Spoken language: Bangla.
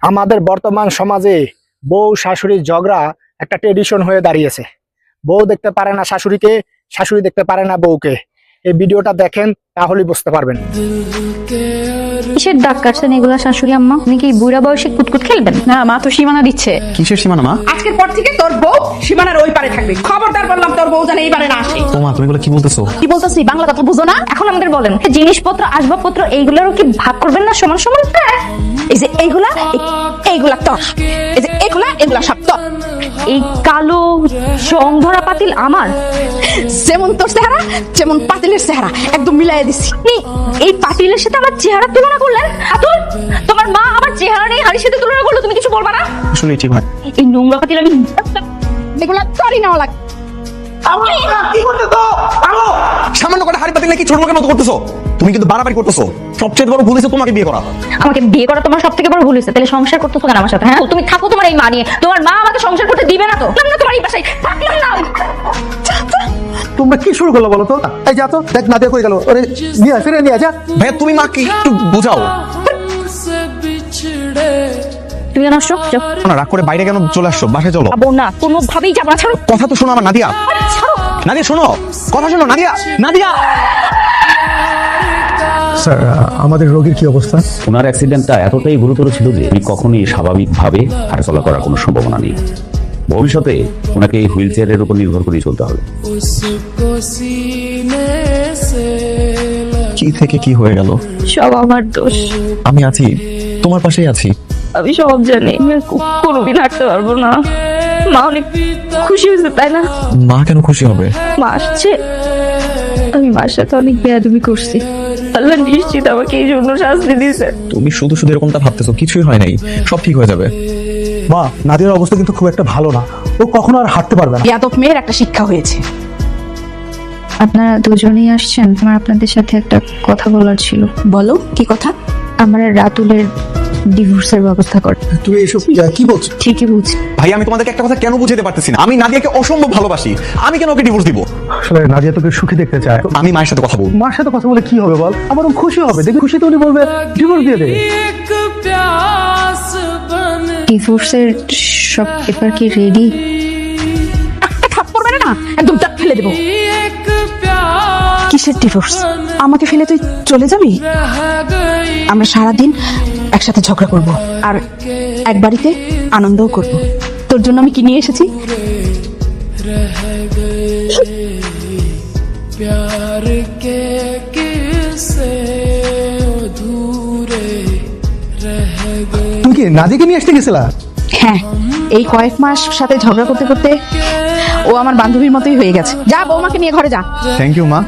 আমাদের বর্তমান সমাজে বউ শাশুড়ির ঝগড়া একটা ট্রেডিশন হয়ে দাঁড়িয়েছে। বউ দেখতে পারে না শাশুড়িকে, শাশুড়ি দেখতে পারে না বউকে। এই ভিডিওটা দেখেন, তাহলেই বুঝতে পারবেন। কিসের ডাক কাটছেন এগুলা শাশুড়ি আম্মা? আপনি কি বুড়া বয়সে কুতকুত খেলবেন? না মা তো সীমানা দিচ্ছে। কিসের সীমানা মা? আজকের পর থেকে তোর বউ সীমানার ওই পারে থাকবে। খবরদার বললাম, তোর বউ জানে এই পারে না আসে। ও মা, তুমি এগুলো কি বলতেছো? কি বলতেছি? বাংলা কথা বুঝো না? এখন আমাদের বলেন, জিনিসপত্র আসবাবপত্র এইগুলোরও কি ভাগ করবেন না সমান সমান? এই যে এইগুলা তোর, এই যে এগুলা সব তোর। এই কালো জং ধরা পাতিল আমার। যেমন তোর চেহারা, যেমন পাতিলের চেহারা একদম মিলাই দিছি। আপনি এই পাতিলের সাথে আমার চেহারা তুলনা করলেন? আতুল, তোমার মা আমার চেহারা নেই হাড়ির সাথে তুলনা করলো, তুমি কিছু বলবা না? আসলে ঠিক হয়। এই নোংরা পাতিল আমি এগুলা তোরই নেওয়া লাগে। সামান্য কটা হাড়ি পাতিল নাকি ছোট লোকের মতো করতেছো? তুমি কিন্তু বাড়াবাড়ি করতেছো। সবচেয়ে বড় ভুল হয়েছে তোমাকে বিয়ে করা। আমাকে বিয়ে করা তোমার সব থেকে বড় ভুল হয়েছে। তাহলে সংসার করতেছো কেন আমার সাথে? হ্যাঁ, তুমি থাকো তোমার এই মা নিয়ে। তোমার মা আমাকে সংসার করতে দিবে না তো? না, তোমার এই বাসায় থাকলাম না। তোমরা কি শুরু করলো বলো তো? এই যা তো, দেখ নাদিয়া কই গেল। ওরে নিয়ে আয়, ফিরে নিয়ে আয়, যা। ভাইয়া তুমি মাকে একটু বোঝাও তুমি কেন আসছো? যাও। না, রাগ করে বাইরে কেন চলে আসছো? বাসায় চলো। যাবো না, কোনোভাবেই যাবো না। ছাড়ো, কথা তো শোনো আমার নাদিয়া। ছাড়ো। নাদিয়া শোনো, কথা শোনো নাদিয়া। নাদিয়া স্যার, আমাদের রোগীর কি অবস্থা? ওনার অ্যাক্সিডেন্টটা এতটাই গুরুতর ছিল যে উনি কখনোই স্বাভাবিকভাবে হাঁটাচলা করার কোনো সম্ভাবনা নেই। ভবিষ্যতে ওনাকে এই হুইল চেয়ারের উপর নির্ভর করেই চলতে হবে। কি থেকে কি হয়ে গেল? সব আমার দোষ। আমি আছি, তোমার পাশেই আছি। আমি সব জানি। আমি আর কোনোদিন হাঁটতে পারবো না। মা অনেক খুশি হয়েছে, তাই না? মা কেন খুশি হবে? মা আসছে। আমি মার সাথে অনেক বেয়াদবি করছি। আল্লাহ নিশ্চিত আমাকে এই জন্য শাস্তি দিয়েছে। তুমি শুধু শুধু এরকমটা ভাবতেছো, কিছুই হয় নাই, সব ঠিক হয়ে যাবে। মা, নাদিয়ার অবস্থা কিন্তু খুব একটা ভালো না। ও কখনো আর হাঁটতে পারবে না। ইয়াদব মেয়ের একটা শিক্ষা হয়েছে। আপনারা দুজনেই আসছেন, আমার আপনাদের সাথে একটা কথা বলার ছিল। বলো, কি কথা? আমার রাতুলের ডিভোর্সের ব্যবস্থা কর। তুই এসব কি বলছিস? ঠিকই বুঝছি। ভাই, আমি তোমাদেরকে একটা কথা কেন বুঝাতে পারতেছি না। আমি নাদিয়াকে অসম্ভব ভালোবাসি। আমি কেন ওকে ডিভোর্স দিব? আসলে নাদিয়া তোকে সুখী দেখতে চায়। আমি মায়ের সাথে কথা বলবো। মার সাথে কথা বলে কি হবে বল? আমার খুশি হবে, দেখবি খুশিতে উনি বলবে ডিভোর্স দিয়ে দে। ডিভোর্সের সব পেপার কি রেডি? একটা থাপ্পড় মেরে না একদম দাঁত ফেলে দেবো। কিসের ডিভোর্স? আমাকে ফেলে তুই চলে যাবি? আমরা সারাদিন একসাথে ঝগড়া করব আর এক বাড়িতে আনন্দও করব। তোর জন্য আমি কি নিয়ে এসেছি? তুমি কি নাদিয়াকে নিয়ে আসতে গেছিলা? হ্যাঁ, এই কয়েক মাস সাথে ঝগড়া করতে করতে ও আমার বান্ধবীর মতোই হয়ে গেছে। যা, বৌমাকে নিয়ে ঘরে যা। থ্যাংক ইউ মা।